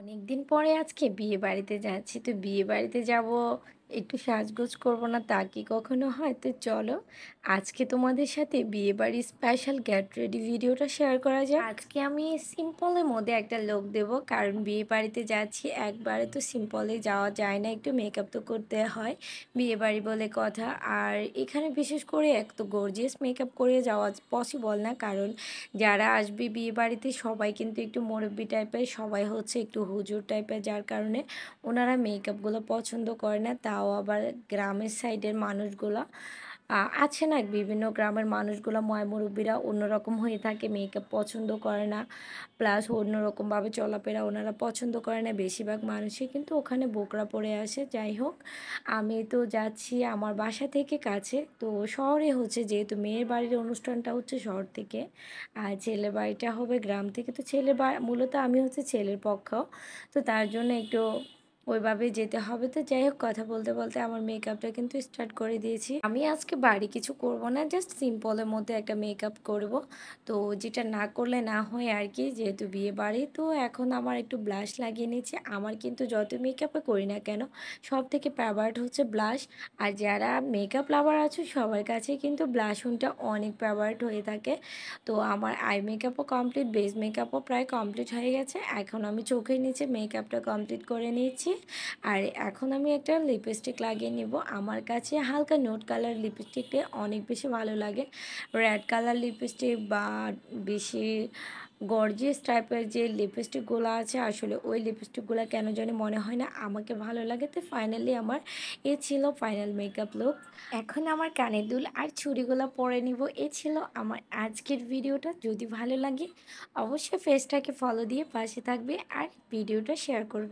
অনেকদিন পরে আজকে বিয়ে বাড়িতে যাচ্ছি। তো বিয়ে বাড়িতে যাব, একটু সাজগোজ করব না তা কি কখনো হয়? তো চলো আজকে তোমাদের সাথে বিয়েবাড়ির স্পেশাল গেট রেডি ভিডিওটা শেয়ার করা যাক। আজকে আমি সিম্পলের মধ্যে একটা লুক দেব, কারণ বিয়ে বাড়িতে যাচ্ছি, একবারে তো সিম্পলে যাওয়া যায় না, একটু মেকআপ তো করতে হয়, বিয়ে বাড়ি বলে কথা। আর এখানে বিশেষ করে এক তো গর্জিয়াস মেকআপ করে যাওয়া পসিবল না, কারণ যারা আসবে বিয়ে বাড়িতে সবাই কিন্তু একটু মুরব্বি টাইপের, সবাই হচ্ছে একটু হুজুর টাইপের, যার কারণে ওনারা মেকআপগুলো পছন্দ করে না। তাও আবার গ্রামের সাইডের মানুষগুলো আছে না, বিভিন্ন গ্রামের মানুষগুলো মুরব্বিরা অন্যরকম হয়ে থাকে, মেকআপ পছন্দ করে না, প্লাস অন্যরকমভাবে চলাফেরা ওনারা পছন্দ করে না। বেশিরভাগ মানুষই কিন্তু ওখানে বোকরা পরে আসে। যাই হোক, আমি তো যাচ্ছি আমার বাসা থেকে কাছে, তো শহরে হচ্ছে, যেহেতু মেয়ের বাড়ির অনুষ্ঠানটা হচ্ছে শহর থেকে আর ছেলের বাড়িটা হবে গ্রাম থেকে, তো মূলত আমি হচ্ছে ছেলের পক্ষ, তো তার জন্য একটু ওইভাবে যেতে হবে। তো যাই হোক, কথা বলতে বলতে আমার মেকআপটা কিন্তু স্টার্ট করে দিয়েছি। আমি আজকে বাড়ি কিছু করব না, জাস্ট সিম্পলের মধ্যে একটা মেকআপ করব। তো যেটা না করলে না হয় আর কি, যেহেতু বিয়ে বাড়ি। তো এখন আমার একটু ব্লাশ লাগিয়ে নিচ্ছি। আমার কিন্তু যত মেকআপে করি না কেন, সব থেকে ফেভারিট হচ্ছে ব্লাশ। আর যারা মেকআপ লাভার আছে সবার কাছে কিন্তু ব্লাশনটা অনেক ফেভারিট হয়ে থাকে। তো আমার আই মেকআপও কমপ্লিট, বেস মেকআপও প্রায় কমপ্লিট হয়ে গেছে। এখন আমি চোখের নিচে মেকআপটা কমপ্লিট করে নিয়েছি। আর এখন আমি একটা লিপস্টিক লাগিয়ে নিব। আমার কাছে হালকা নোট কালার লিপস্টিকটা অনেক বেশি ভালো লাগে। রেড কালার লিপস্টিক বা বেশি গর্জিয়াস টাইপের যে লিপস্টিকগুলো আছে, আসলে ওই লিপস্টিকগুলো কেন জানি মনে হয় না আমাকে ভালো লাগে। তো ফাইনালি আমার এ ছিল ফাইনাল মেকআপ লুক। এখন আমার কানের দুল আর চুড়িগুলো পরে নিব। এ ছিল আমার আজকের ভিডিওটা। যদি ভালো লাগে অবশ্যই পেজটাকে ফলো দিয়ে পাশে থাকবে আর ভিডিওটা শেয়ার করবে।